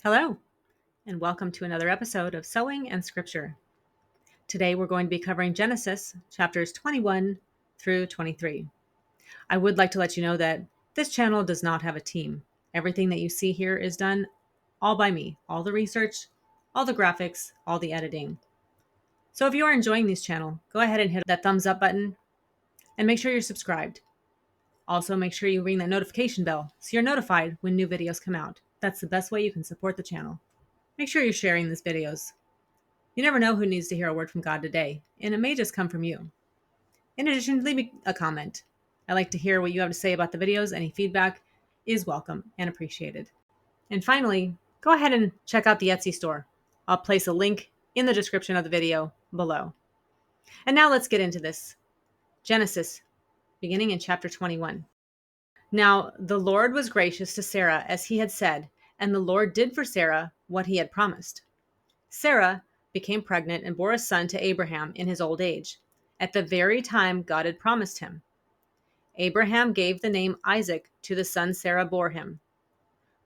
Hello, and welcome to another episode of Sewing and Scripture. Today we're going to be covering Genesis chapters 21 through 23. I would like to let you know that this channel does not have a team. Everything that you see here is done all by me, all the research, all the graphics, all the editing. So if you are enjoying this channel, go ahead and hit that thumbs up button and make sure you're subscribed. Also, make sure you ring that notification bell so you're notified when new videos come out. That's the best way you can support the channel. Make sure you're sharing these videos. You never know who needs to hear a word from God today, and it may just come from you. In addition, leave me a comment. I like to hear what you have to say about the videos. Any feedback is welcome and appreciated. And finally, go ahead and check out the Etsy store. I'll place a link in the description of the video below. And now let's get into this. Genesis, beginning in chapter 21. Now the Lord was gracious to Sarah as he had said, and the Lord did for Sarah what he had promised. Sarah became pregnant and bore a son to Abraham in his old age, at the very time God had promised him. Abraham gave the name Isaac to the son Sarah bore him.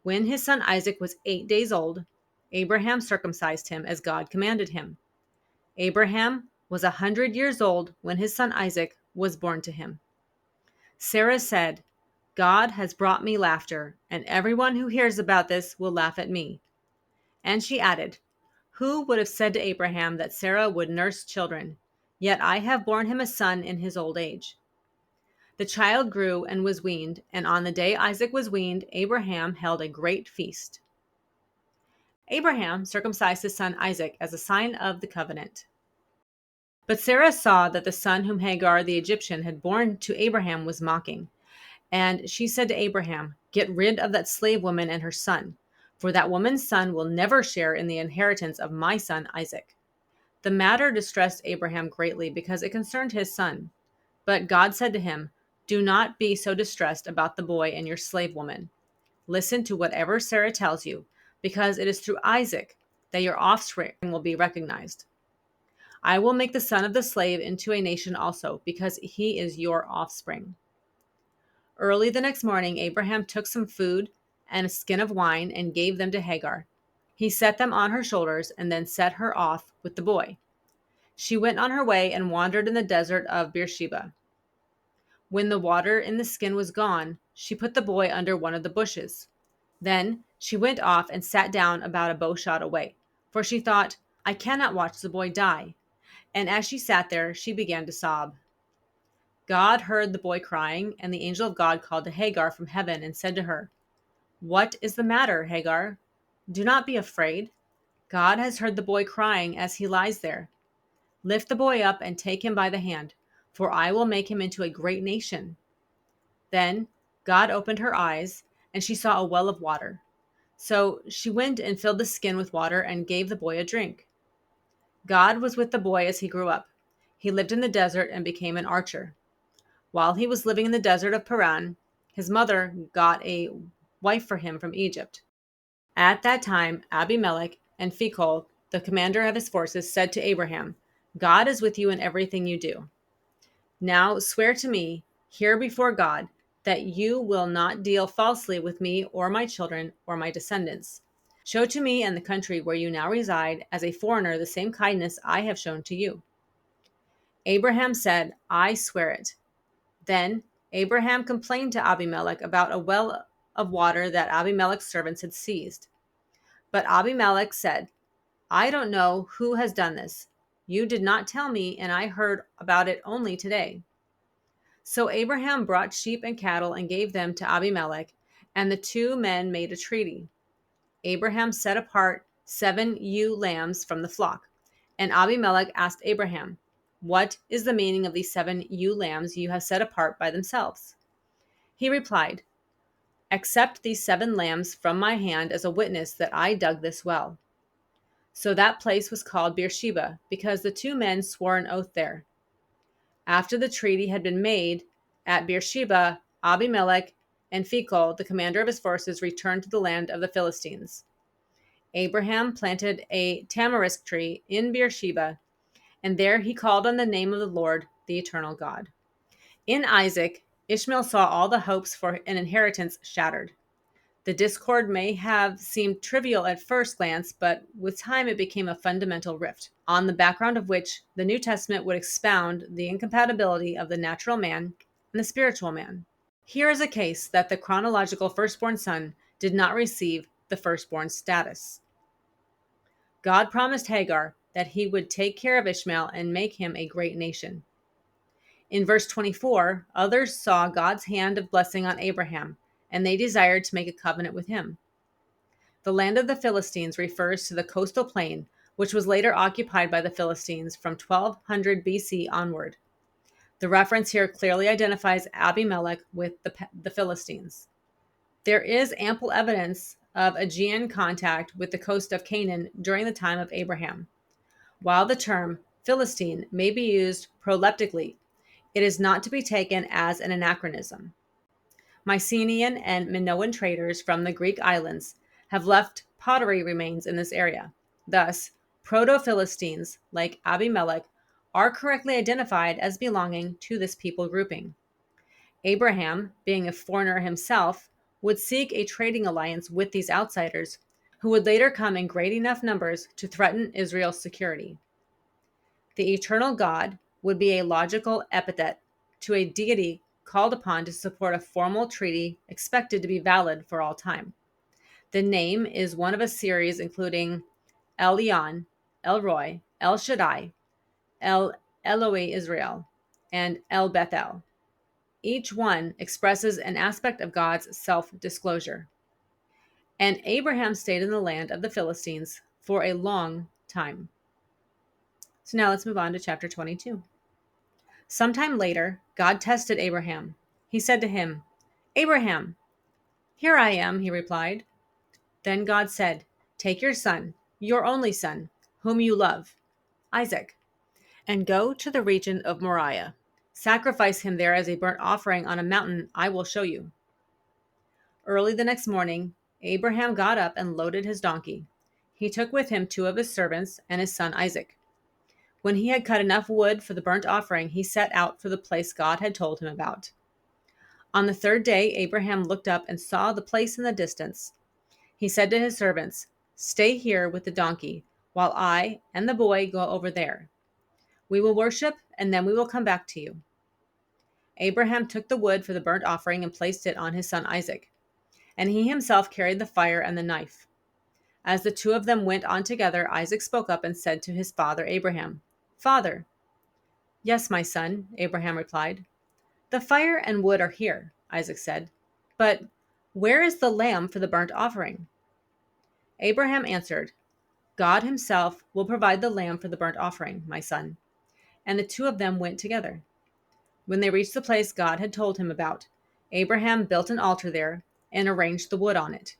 When his son Isaac was 8 days old, Abraham circumcised him as God commanded him. Abraham was 100 years old when his son Isaac was born to him. Sarah said, "God has brought me laughter, and everyone who hears about this will laugh at me." And she added, "Who would have said to Abraham that Sarah would nurse children? Yet I have borne him a son in his old age." The child grew and was weaned, and on the day Isaac was weaned, Abraham held a great feast. Abraham circumcised his son Isaac as a sign of the covenant. But Sarah saw that the son whom Hagar the Egyptian had borne to Abraham was mocking. And she said to Abraham, "Get rid of that slave woman and her son, for that woman's son will never share in the inheritance of my son Isaac." The matter distressed Abraham greatly because it concerned his son. But God said to him, "Do not be so distressed about the boy and your slave woman. Listen to whatever Sarah tells you, because it is through Isaac that your offspring will be recognized. I will make the son of the slave into a nation also, because he is your offspring." Early the next morning, Abraham took some food and a skin of wine and gave them to Hagar. He set them on her shoulders and then set her off with the boy. She went on her way and wandered in the desert of Beersheba. When the water in the skin was gone, she put the boy under one of the bushes. Then she went off and sat down about a bow shot away, for she thought, "I cannot watch the boy die." And as she sat there, she began to sob. God heard the boy crying, and the angel of God called to Hagar from heaven and said to her, "What is the matter, Hagar? Do not be afraid. God has heard the boy crying as he lies there. Lift the boy up and take him by the hand, for I will make him into a great nation." Then God opened her eyes, and she saw a well of water. So she went and filled the skin with water and gave the boy a drink. God was with the boy as he grew up. He lived in the desert and became an archer. While he was living in the desert of Paran, his mother got a wife for him from Egypt. At that time, Abimelech and Phicol, the commander of his forces, said to Abraham, "God is with you in everything you do. Now swear to me, here before God, that you will not deal falsely with me or my children or my descendants. Show to me and the country where you now reside as a foreigner the same kindness I have shown to you." Abraham said, "I swear it." Then Abraham complained to Abimelech about a well of water that Abimelech's servants had seized. But Abimelech said, "I don't know who has done this. You did not tell me, and I heard about it only today." So Abraham brought sheep and cattle and gave them to Abimelech, and the two men made a treaty. Abraham set apart 7 ewe lambs from the flock, and Abimelech asked Abraham, "What is the meaning of these 7 ewe lambs you have set apart by themselves?" He replied, "Accept these 7 lambs from my hand as a witness that I dug this well." So that place was called Beersheba, because the two men swore an oath there. After the treaty had been made at Beersheba, Abimelech and Phicol, the commander of his forces, returned to the land of the Philistines. Abraham planted a tamarisk tree in Beersheba, and there he called on the name of the Lord, the eternal God. In Isaac, Ishmael saw all the hopes for an inheritance shattered. The discord may have seemed trivial at first glance, but with time it became a fundamental rift, on the background of which the New Testament would expound the incompatibility of the natural man and the spiritual man. Here is a case that the chronological firstborn son did not receive the firstborn status. God promised Hagar that he would take care of Ishmael and make him a great nation. In verse 24, others saw God's hand of blessing on Abraham, and they desired to make a covenant with him. The land of the Philistines refers to the coastal plain, which was later occupied by the Philistines from 1200 BC onward. The reference here clearly identifies Abimelech with the Philistines. There is ample evidence of Aegean contact with the coast of Canaan during the time of Abraham. While the term Philistine may be used proleptically, it is not to be taken as an anachronism. Mycenaean and Minoan traders from the Greek islands have left pottery remains in this area. Thus, Proto-Philistines, like Abimelech, are correctly identified as belonging to this people grouping. Abraham, being a foreigner himself, would seek a trading alliance with these outsiders, who would later come in great enough numbers to threaten Israel's security. The eternal God would be a logical epithet to a deity called upon to support a formal treaty expected to be valid for all time. The name is one of a series including El Elyon, El Roi, El Shaddai, El Eloi Israel, and El Bethel. Each one expresses an aspect of God's self-disclosure. And Abraham stayed in the land of the Philistines for a long time. So now let's move on to chapter 22. Sometime later, God tested Abraham. He said to him, "Abraham." "Here I am," he replied. Then God said, "Take your son, your only son, whom you love, Isaac, and go to the region of Moriah. Sacrifice him there as a burnt offering on a mountain I will show you." Early the next morning, Abraham got up and loaded his donkey. He took with him 2 of his servants and his son Isaac. When he had cut enough wood for the burnt offering, he set out for the place God had told him about. On the 3rd day, Abraham looked up and saw the place in the distance. He said to his servants, "Stay here with the donkey, while I and the boy go over there. We will worship, and then we will come back to you." Abraham took the wood for the burnt offering and placed it on his son Isaac, and he himself carried the fire and the knife. As the 2 of them went on together, Isaac spoke up and said to his father Abraham, "Father." "Yes, my son," Abraham replied. "The fire and wood are here," Isaac said, "but where is the lamb for the burnt offering?" Abraham answered, "God himself will provide the lamb for the burnt offering, my son." And the 2 of them went together. When they reached the place God had told him about, Abraham built an altar there and arranged the wood on it.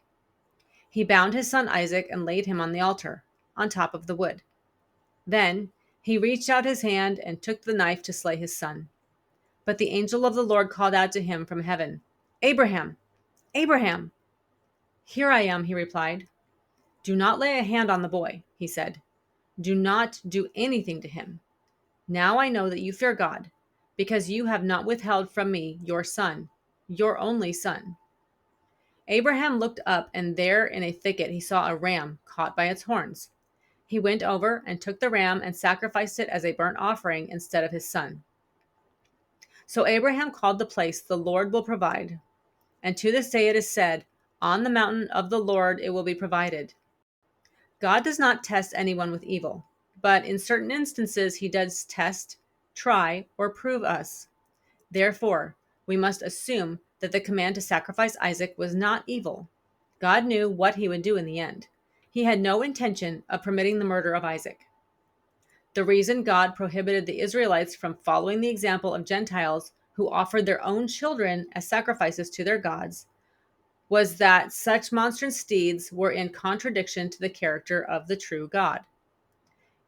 He bound his son Isaac and laid him on the altar, on top of the wood. Then he reached out his hand and took the knife to slay his son. But the angel of the Lord called out to him from heaven, "Abraham, Abraham." "Here I am," he replied. "Do not lay a hand on the boy," he said. "Do not do anything to him. Now I know that you fear God, because you have not withheld from me your son, your only son." Abraham looked up, and there in a thicket he saw a ram caught by its horns. He went over and took the ram and sacrificed it as a burnt offering instead of his son. So Abraham called the place "The Lord will provide." And to this day it is said, "On the mountain of the Lord it will be provided." God does not test anyone with evil, but in certain instances he does test, try, or prove us. Therefore, we must assume that the command to sacrifice Isaac was not evil. God knew what he would do in the end. He had no intention of permitting the murder of Isaac. The reason God prohibited the Israelites from following the example of Gentiles who offered their own children as sacrifices to their gods was that such monstrous deeds were in contradiction to the character of the true God.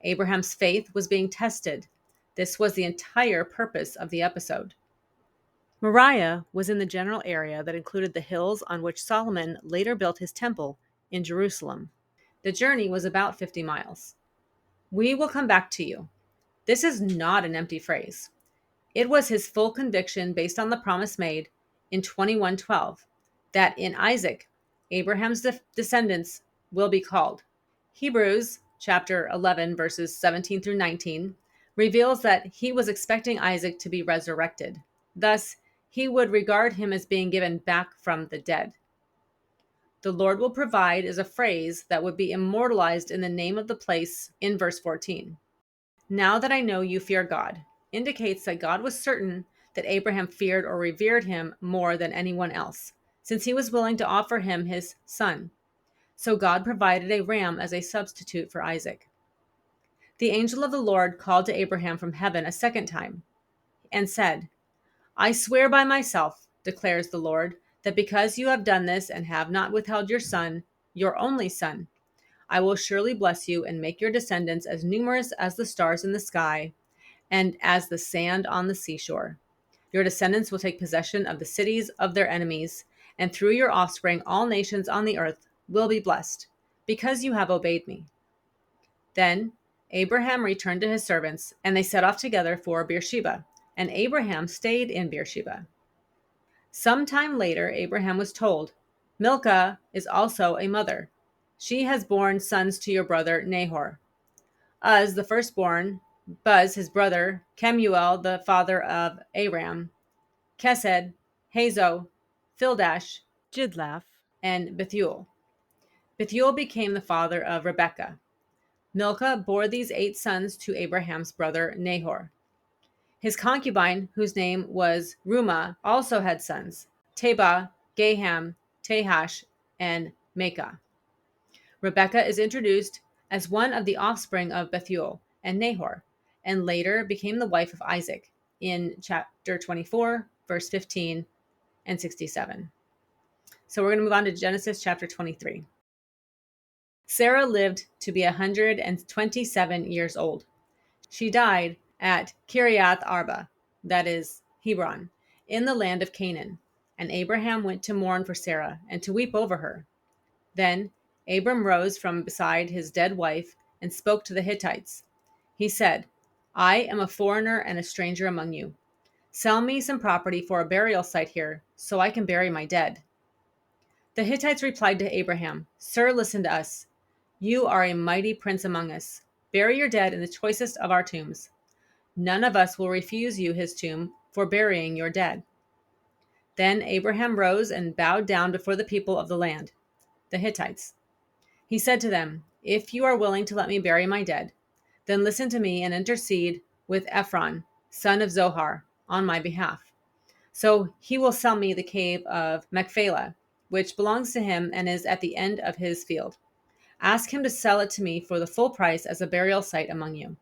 Abraham's faith was being tested. This was the entire purpose of the episode. Moriah was in the general area that included the hills on which Solomon later built his temple in Jerusalem. The journey was about 50 miles. "We will come back to you." This is not an empty phrase. It was his full conviction based on the promise made in 21:12 that in Isaac Abraham's descendants will be called. Hebrews chapter 11, verses 17 through 19, reveals that he was expecting Isaac to be resurrected. Thus, he would regard him as being given back from the dead. The Lord will provide is a phrase that would be immortalized in the name of the place in verse 14. Now that I know you fear God, indicates that God was certain that Abraham feared or revered him more than anyone else, since he was willing to offer him his son. So God provided a ram as a substitute for Isaac. The angel of the Lord called to Abraham from heaven a second time and said, I swear by myself, declares the Lord, that because you have done this and have not withheld your son, your only son, I will surely bless you and make your descendants as numerous as the stars in the sky and as the sand on the seashore. Your descendants will take possession of the cities of their enemies, and through your offspring all nations on the earth will be blessed, because you have obeyed me. Then Abraham returned to his servants, and they set off together for Beersheba, and Abraham stayed in Beersheba. Some time later, Abraham was told, Milcah is also a mother. She has borne sons to your brother Nahor. Uz, the firstborn, Buz, his brother, Kemuel, the father of Aram, Kesed, Hazo, Fildash, Jidlaph, and Bethuel. Bethuel became the father of Rebekah. Milcah bore these 8 sons to Abraham's brother Nahor. His concubine, whose name was Reumah, also had sons, Tebah, Gaham, Tahash, and Maacah. Rebekah is introduced as one of the offspring of Bethuel and Nahor, and later became the wife of Isaac in chapter 24, verse 15 and 67. So we're going to move on to Genesis chapter 23. Sarah lived to be 127 years old. She died at Kiriath Arba, that is Hebron, in the land of Canaan. And Abraham went to mourn for Sarah and to weep over her. Then Abram rose from beside his dead wife and spoke to the Hittites. He said, I am a foreigner and a stranger among you. Sell me some property for a burial site here, so I can bury my dead. The Hittites replied to Abraham, Sir, listen to us. You are a mighty prince among us. Bury your dead in the choicest of our tombs. None of us will refuse you his tomb for burying your dead. Then Abraham rose and bowed down before the people of the land, the Hittites. He said to them, If you are willing to let me bury my dead, then listen to me and intercede with Ephron, son of Zohar, on my behalf. So he will sell me the cave of Machpelah, which belongs to him and is at the end of his field. Ask him to sell it to me for the full price as a burial site among you.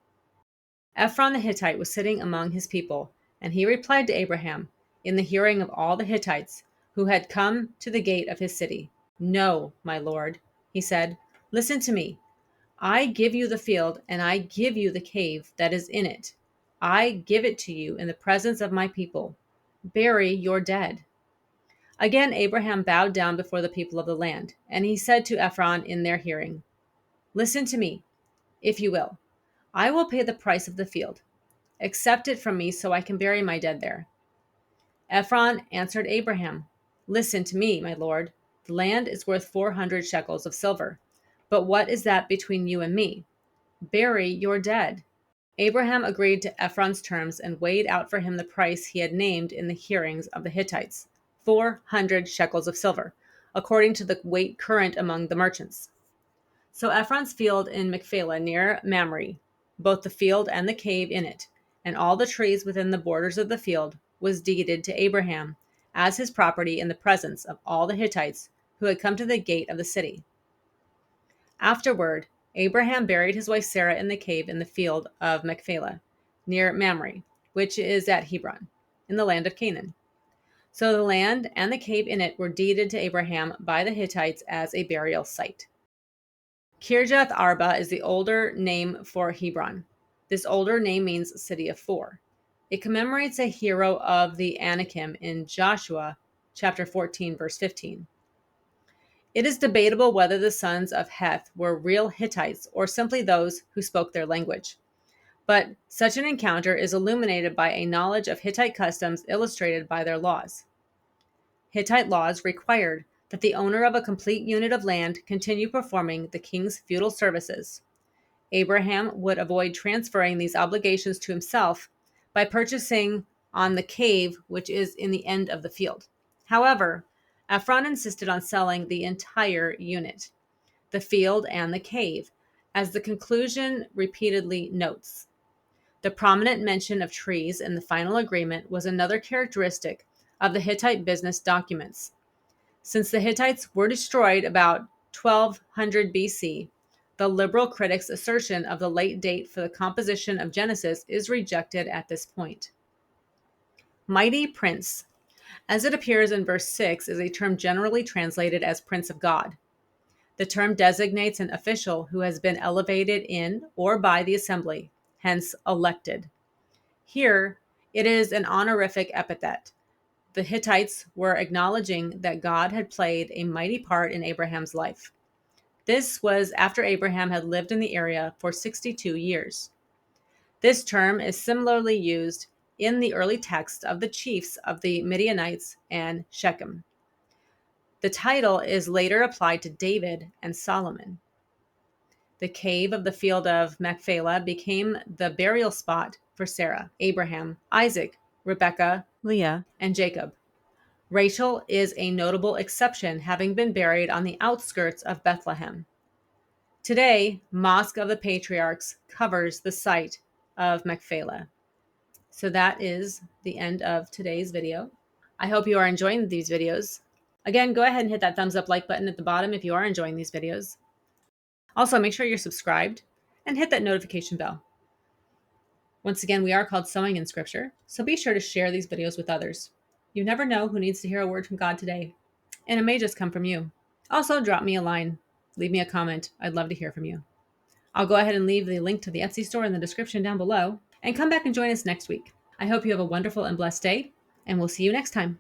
Ephron the Hittite was sitting among his people, and he replied to Abraham, in the hearing of all the Hittites who had come to the gate of his city, No, my lord, he said, listen to me. I give you the field, and I give you the cave that is in it. I give it to you in the presence of my people. Bury your dead. Again Abraham bowed down before the people of the land, and he said to Ephron in their hearing, Listen to me, if you will. I will pay the price of the field. Accept it from me so I can bury my dead there. Ephron answered Abraham, Listen to me, my lord. The land is worth 400 shekels of silver. But what is that between you and me? Bury your dead. Abraham agreed to Ephron's terms and weighed out for him the price he had named in the hearings of the Hittites, 400 shekels of silver, according to the weight current among the merchants. So Ephron's field in Machpelah near Mamre, both the field and the cave in it, and all the trees within the borders of the field, was deeded to Abraham as his property in the presence of all the Hittites who had come to the gate of the city. Afterward, Abraham buried his wife Sarah in the cave in the field of Machpelah, near Mamre, which is at Hebron, in the land of Canaan. So the land and the cave in it were deeded to Abraham by the Hittites as a burial site. Kirjath Arba is the older name for Hebron. This older name means city of 4. It commemorates a hero of the Anakim in Joshua chapter 14, verse 15. It is debatable whether the sons of Heth were real Hittites or simply those who spoke their language. But such an encounter is illuminated by a knowledge of Hittite customs illustrated by their laws. Hittite laws required that the owner of a complete unit of land continue performing the king's feudal services. Abraham would avoid transferring these obligations to himself by purchasing on the cave, which is in the end of the field. However, Ephron insisted on selling the entire unit, the field and the cave, as the conclusion repeatedly notes. The prominent mention of trees in the final agreement was another characteristic of the Hittite business documents. Since the Hittites were destroyed about 1200 BC, the liberal critics' assertion of the late date for the composition of Genesis is rejected at this point. Mighty Prince, as it appears in verse 6, is a term generally translated as Prince of God. The term designates an official who has been elevated in or by the assembly, hence elected. Here, it is an honorific epithet. The Hittites were acknowledging that God had played a mighty part in Abraham's life. This was after Abraham had lived in the area for 62 years. This term is similarly used in the early text of the chiefs of the Midianites and Shechem. The title is later applied to David and Solomon. The cave of the field of Machpelah became the burial spot for Sarah, Abraham, Isaac, Rebekah, Leah, and Jacob. Rachel is a notable exception, having been buried on the outskirts of Bethlehem. Today, Mosque of the Patriarchs covers the site of Machpelah. So that is the end of today's video. I hope you are enjoying these videos. Again, go ahead and hit that thumbs up like button at the bottom if you are enjoying these videos. Also, make sure you're subscribed and hit that notification bell. Once again, we are called Sowing in Scripture, so be sure to share these videos with others. You never know who needs to hear a word from God today, and it may just come from you. Also, drop me a line. Leave me a comment. I'd love to hear from you. I'll go ahead and leave the link to the Etsy store in the description down below, and come back and join us next week. I hope you have a wonderful and blessed day, and we'll see you next time.